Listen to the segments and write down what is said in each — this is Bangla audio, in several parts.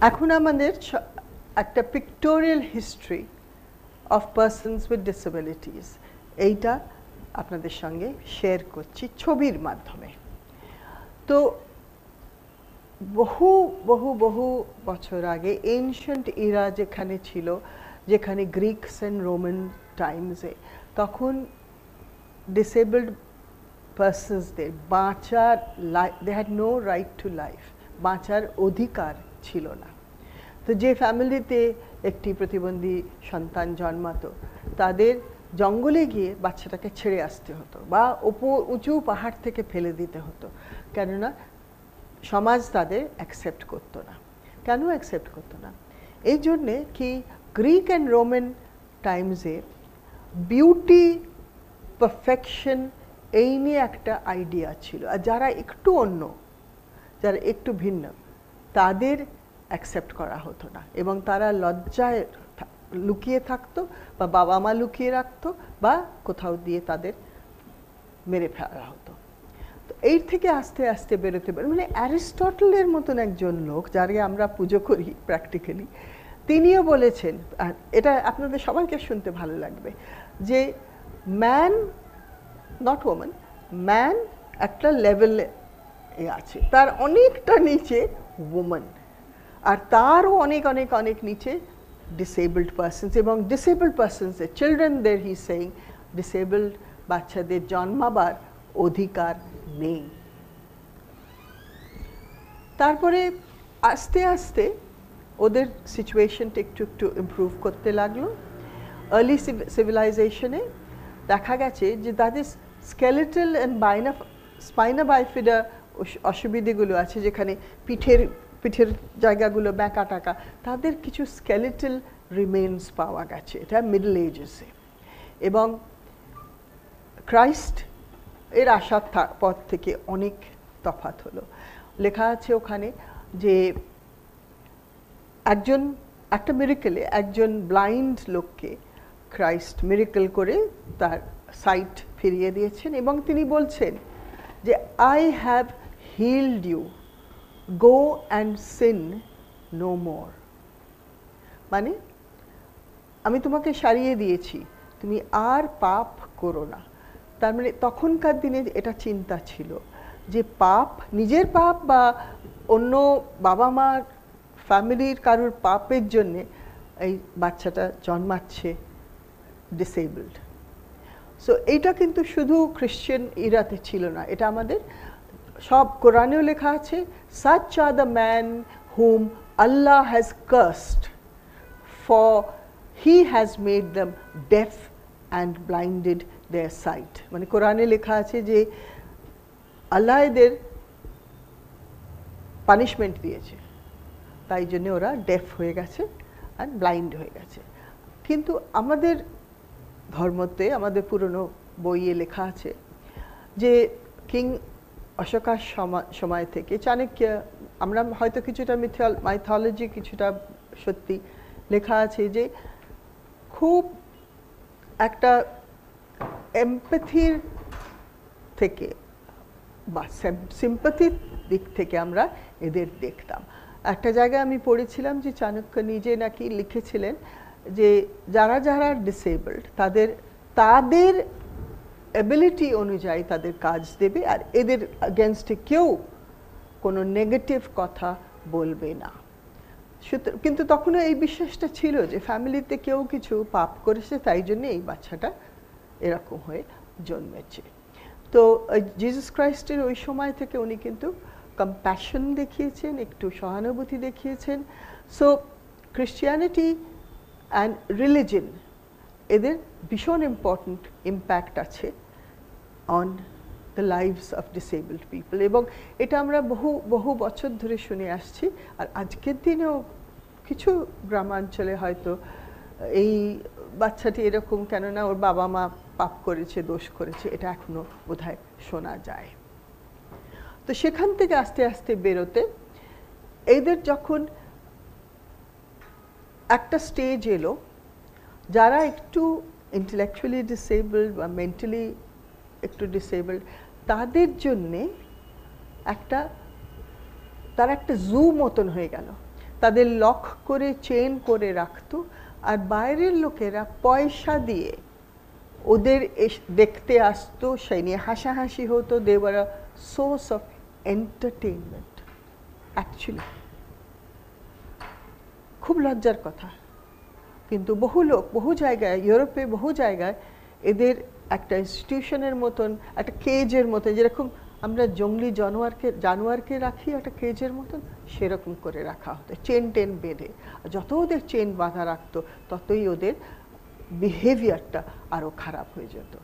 এখন আমাদের একটা pictorial history of persons with disabilities এইটা আপনাদের সঙ্গে শেয়ার করছি ছবির মাধ্যমে। তো বহু বহু বহু বছর আগে এনশিয়েন্ট ইরা যেখানে ছিল, যেখানে গ্রিকস অ্যান্ড রোমান টাইমসে, তখন ডিসেবলড পার্সনসদের বাঁচার they had no right to life, বাঁচার অধিকার ছিল না। তো যে ফ্যামিলিতে একটি প্রতিবন্ধী সন্তান জন্মাতো তাদের জঙ্গলে গিয়ে বাচ্চাটাকে ছেড়ে আসতে হতো বা উঁচু পাহাড় থেকে ফেলে দিতে হতো, কেননা সমাজ তাদের অ্যাকসেপ্ট করতো না। কেন অ্যাকসেপ্ট করতো না? এই জন্যে কি গ্রিক অ্যান্ড রোমান টাইমসে বিউটি, পারফেকশন এই নিয়ে একটা আইডিয়া ছিল, আর যারা একটু অন্য, যারা একটু ভিন্ন, তাদের অ্যাকসেপ্ট করা হতো না এবং তারা লজ্জায় লুকিয়ে থাকতো বা বাবা মা লুকিয়ে রাখতো বা কোথাও দিয়ে তাদের মেরে ফেলা হতো। তো এর থেকে আস্তে আস্তে বেরোতে পারে, মানে অ্যারিস্টটলের মতন একজন লোক যাকে আমরা পুজো করি প্র্যাকটিক্যালি, তিনিও বলেছেন, আর এটা আপনাদের সবাইকে শুনতে ভালো লাগবে, যে ম্যান নট ওম্যান, ম্যান একটা লেভেলে আছে, তার অনেকটা নিচে ওম্যান, আর তারও অনেক অনেক অনেক নিচে ডিসেবলড পার্সনস। এবং ডিসেবলড পার্সনসের চিলড্রেনদের হি সেইং ডিসেবলড বাচ্চাদের জন্মাবার অধিকার নেই। তারপরে আস্তে আস্তে ওদের সিচুয়েশনটা একটু একটু ইমপ্রুভ করতে লাগলো। আর্লি সিভিলাইজেশনে দেখা গেছে যে তাদের স্কেলেটাল অ্যান্ড স্পাইনা বাইফিডা অসুবিধেগুলো আছে, যেখানে পিঠের জায়গাগুলো ব্যাঁকা টাকা, তাদের কিছু স্কেলেটাল রিমেন্স পাওয়া গেছে, এটা মিডল এজেসে। এবং ক্রাইস্ট এর আসার পর থেকে অনেক তফাৎ হলো। লেখা আছে ওখানে যে একটা মিরাকলে একজন ব্লাইন্ড লোককে ক্রাইস্ট মিরাকল করে তার সাইট ফিরিয়ে দিয়েছেন এবং তিনি বলছেন যে I have healed you, go and sin no more. মানে আমি তোমাকে সারিয়ে দিয়েছি, তুমি আর পাপ করো না। তার মানে তখনকার দিনে এটা চিন্তা ছিল যে পাপ, নিজের পাপ বা অন্য বাবা মার ফ্যামিলির কারোর পাপের জন্যে এই বাচ্চাটা জন্মাচ্ছে ডিসেবলড। সো এইটা কিন্তু শুধু খ্রিশ্চান ইরাতে ছিল না, এটা আমাদের সব কোরআনেও লেখা আছে, such are the man whom Allah has cursed, for he has made them deaf and blinded their sight. মানে কোরআনে লেখা আছে যে আল্লাহ এদের পানিশমেন্ট দিয়েছে, তাই জন্য ওরা ডেফ হয়ে গেছে আর ব্লাইন্ড হয়ে গেছে। কিন্তু আমাদের ধর্মতে, আমাদের পুরনো বইয়ে লেখা আছে যে কিং অশোকার সময় থেকে চাণক্য, আমরা হয়তো কিছুটা মাইথোলজি কিছুটা সত্যি, লেখা আছে যে খুব একটা এমপ্যাথির থেকে বা সিম্প্যাথির দিক থেকে আমরা এদের দেখতাম। একটা জায়গায় আমি পড়েছিলাম যে চাণক্য নিজে নাকি লিখেছিলেন যে যারা যারা ডিসেবলড তাদের অ্যাবিলিটি অনুযায়ী তাদের কাজ দেবে, আর এদের এগেনস্টে কেউ কোনো নেগেটিভ কথা বলবে না। কিন্তু তখনও এই বিশ্বাসটা ছিল যে ফ্যামিলিতে কেউ কিছু পাপ করেছে, তাই জন্য এই বাচ্চাটা এরকম হয়ে জন্মেছে। তো জিসাস ক্রাইস্টের ওই সময় থেকে উনি কিন্তু কম্প্যাশন দেখিয়েছেন, একটু সহানুভূতি দেখিয়েছেন। সো ক্রিশ্চিয়ানিটি অ্যান্ড রিলিজন এদের ভীষণ ইম্পর্ট্যান্ট ইম্প্যাক্ট আছে on the lives of disabled people, এবং এটা আমরা বহু বহু বছর ধরে শুনে আসছি। আর আজকের দিনেও কিছু গ্রামাঞ্চলে হয়তো এই বাচ্চাটি এরকম, কেননা ওর বাবা মা পাপ করেছে, দোষ করেছে, এটা এখনো বোধহয় শোনা যায়। তো সেখান থেকে আস্তে আস্তে বেরোতে এদের যখন একটা স্টেজ এলো, যারা একটু ইন্টেলেকচুয়ালি ডিসেবলড বা মেন্টালি একটু ডিসেবলড, তাদের জন্যে তারা একটা জু মতন হয়ে গেল। তাদের লক করে চেন করে রাখতো, আর বাইরের লোকেরা পয়সা দিয়ে ওদের দেখতে আসতো, সেই নিয়ে হাসাহাসি হতো। They were a source of entertainment actually. খুব লজ্জার কথা, কিন্তু বহু লোক বহু জায়গায়, ইউরোপে বহু জায়গায় এদের একটা ইনস্টিটিউশনের মতন, একটা কেজের মতন, যেরকম আমরা জঙ্গলি জানোয়ারকে রাখি একটা কেজের মতন, সেরকম করে রাখা হতো, চেন টেন বেঁধে। যত ওদের চেন বাঁধা রাখতো ততই ওদের বিহেভিয়ারটা আরও খারাপ হয়ে যেত।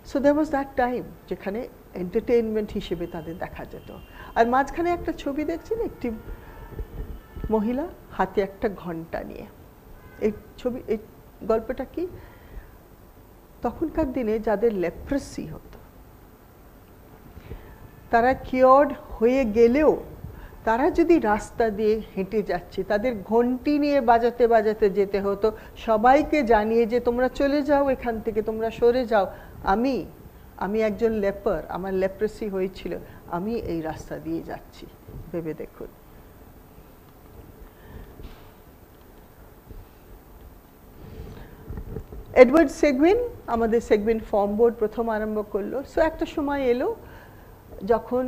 So there was that time যেখানে এন্টারটেইনমেন্ট হিসেবে তাদের দেখা যেত। আর মাঝখানে একটা ছবি দেখছেন, একটি মহিলা হাতে একটা ঘণ্টা নিয়ে। এই গল্পটা কি, তখনকার দিনে যাদের লেপ্রেসি হতো তারা কিওর্ড হয়ে গেলেও তারা যদি রাস্তা দিয়ে হেঁটে যাচ্ছে, তাদের ঘন্টি নিয়ে বাজাতে বাজাতে যেতে হতো, সবাইকে জানিয়ে যে তোমরা চলে যাও এখান থেকে, তোমরা সরে যাও, আমি একজন লেপার, আমার লেপ্রেসি হয়েছিল, আমি এই রাস্তা দিয়ে যাচ্ছি। ভেবে দেখুন। এডওয়ার্ড সেগুইন, আমাদের সেগুইন ফর্ম বোর্ড প্রথম আরম্ভ করলো। সো একটা সময় এলো যখন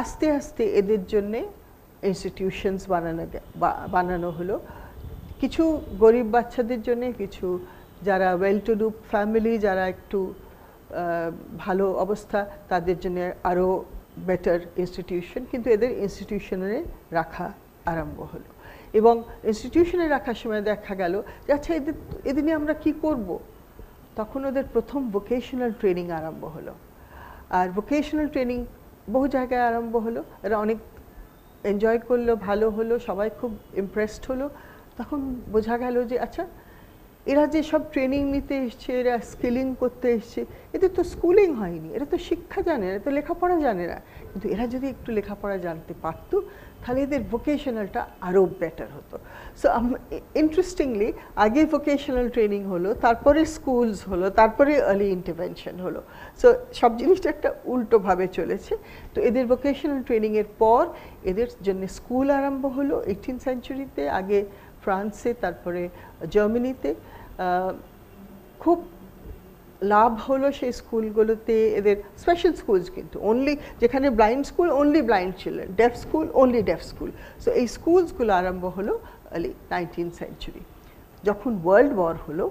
আস্তে আস্তে এদের জন্যে ইনস্টিটিউশনস বানানো হলো। কিছু গরিব বাচ্চাদের জন্যে, কিছু যারা ওয়েল টু ডু ফ্যামিলি, যারা একটু ভালো অবস্থা, তাদের জন্য আরও বেটার ইনস্টিটিউশন, কিন্তু এদের ইনস্টিটিউশনে রাখা আরম্ভ হলো। এবং ইনস্টিটিউশনে রাখার সময় দেখা গেল যে আচ্ছা এদের নিয়ে আমরা কী করব। তখন ওদের প্রথম ভোকেশনাল ট্রেনিং আরম্ভ হলো। আর ভোকেশনাল ট্রেনিং বহু জায়গায় আরম্ভ হলো, এরা অনেক এনজয় করলো, ভালো হলো, সবাই খুব ইমপ্রেসড হলো। তখন বোঝা গেল যে আচ্ছা এরা যে সব ট্রেনিং নিতে এসছে, এরা স্কিলিং করতে এসছে, এদের তো স্কুলিং হয়নি, এরা তো শিক্ষা জানে না, এরা তো লেখাপড়া জানে না। কিন্তু এরা যদি একটু লেখাপড়া জানতে পারতো তাহলে এদের ভোকেশনালটা আরও বেটার হতো। সো ইন্টারেস্টিংলি আগে ভোকেশনাল ট্রেনিং হলো, তারপরে স্কুলস হলো, তারপরে আর্লি ইন্টারভেনশন হলো। সো সব জিনিসটা একটা উল্টোভাবে চলেছে। তো এদের ভোকেশনাল ট্রেনিংয়ের পর এদের জন্য স্কুল আরম্ভ হলো 18th সেঞ্চুরিতে, আগে ফ্রান্সে, তারপরে জার্মানিতে। খুব লাভ হলো সেই স্কুলগুলোতে। এদের স্পেশাল স্কুলস, কিন্তু অনলি যেখানে blind school, only blind children, deaf school, only deaf school. So এই স্কুলসগুলো আরম্ভ হলো আর্লি 19th সেঞ্চুরি। যখন ওয়ার্ল্ড ওয়ার হলো,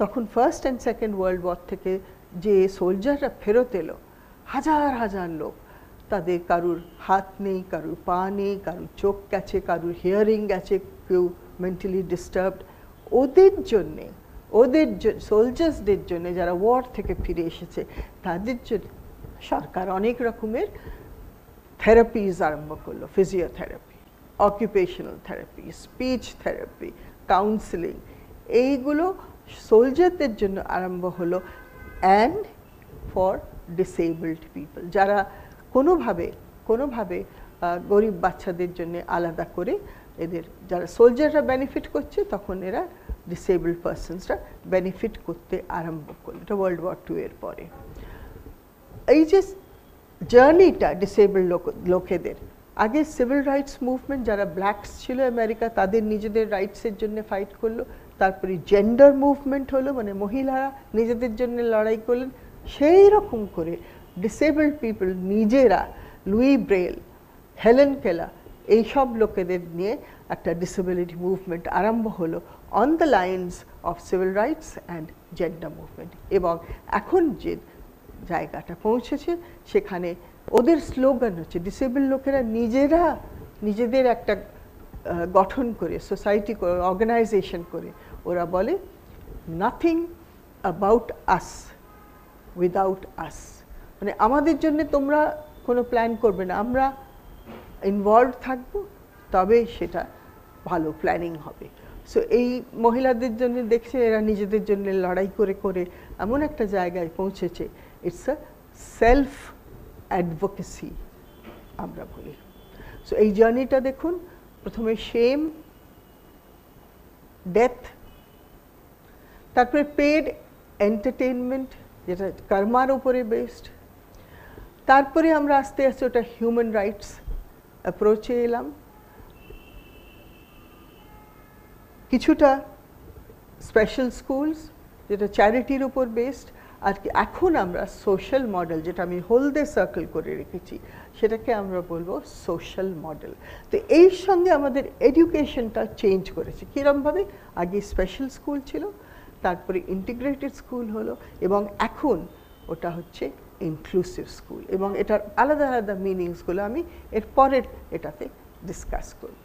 তখন first and second world war থেকে যে সোলজাররা ফেরত এলো, হাজার হাজার লোক, তাদের কারুর হাত নেই, কারুর পা নেই, কারুর চোখ গেছে, কারুর হিয়ারিং গেছে, কেউ মেন্টালি ডিস্টার্বড, ওদের সোলজার্সদের জন্য যারা ওয়ার থেকে ফিরে এসেছে তাদের জন্য সরকার অনেক রকমের থেরাপিজ আরম্ভ করলো। Physiotherapy, occupational therapy, speech therapy, counselling, এইগুলো সোলজারদের জন্য আরম্ভ হলো। অ্যান্ড ফর ডিসেবলড পিপল, যারা কোনোভাবে গরিব বাচ্চাদের জন্য আলাদা করে এদের, যারা সোলজাররা বেনিফিট করছে, তখন এরা ডিসেবলড পারসনসরা বেনিফিট করতে আরম্ভ করলো। এটা ওয়ার্ল্ড ওয়ার 2 এর পরে। এই যে জার্নিটা ডিসেবলড লোকেদের, আগে সিভিল রাইটস মুভমেন্ট, যারা ব্ল্যাকস ছিল আমেরিকা, তাদের নিজেদের রাইটসের জন্য ফাইট করলো। তারপরে জেন্ডার মুভমেন্ট হলো, মানে মহিলারা নিজেদের জন্য লড়াই করলেন। সেই রকম করে ডিসেবলড পিপল নিজেরা, লুই ব্রেল, হেলেন কেলার, এইসব লোকেদের নিয়ে একটা ডিসেবিলিটি মুভমেন্ট আরম্ভ হলো on the lines of civil rights and gender movement. এবং এখন যে জায়গাটা পৌঁছেছে সেখানে ওদের স্লোগান হচ্ছে, ডিসেবল লোকেরা নিজেদের একটা গঠন করে, সোসাইটি করে, অর্গানাইজেশন করে, ওরা বলে নাথিং অ্যাবাউট আস উইদাউট আস, মানে আমাদের জন্য তোমরা কোনো প্ল্যান করবে না, আমরা ইনভলভ থাকবো, তবে সেটা ভালো প্ল্যানিং হবে। সো এই মহিলাদের জন্য দেখছে এরা নিজেদের জন্য লড়াই করে করে এমন একটা জায়গায় পৌঁছেছে, ইটস আ সেলফ অ্যাডভোকেসি আমরা বলি। সো এই জার্নিটা দেখুন, প্রথমে শেম, ডেথ, তারপরে পেড এন্টারটেইনমেন্ট, যেটা কর্মার উপরে বেসড, তারপরে আমরা আস্তে আস্তে ওটা হিউম্যান রাইটস অ্যাপ্রোচে এলাম, কিছুটা স্পেশাল স্কুলস যেটা চ্যারিটির উপর বেসড, আর এখন আমরা সোশ্যাল মডেল, যেটা আমি হলদে সার্কেল করে রেখেছি, সেটাকে আমরা বলবো সোশ্যাল মডেল। তো এর সঙ্গে আমাদের এডুকেশনটা চেঞ্জ করেছে। কীরমভাবে? আগে স্পেশাল স্কুল ছিল, তারপরে ইন্টিগ্রেটেড স্কুল হলো, এবং এখন ওটা হচ্ছে ইনক্লুসিভ স্কুল, এবং এটার আলাদা আলাদা মিনিংসগুলো আমি এর পরের এটাতে ডিসকাস করব।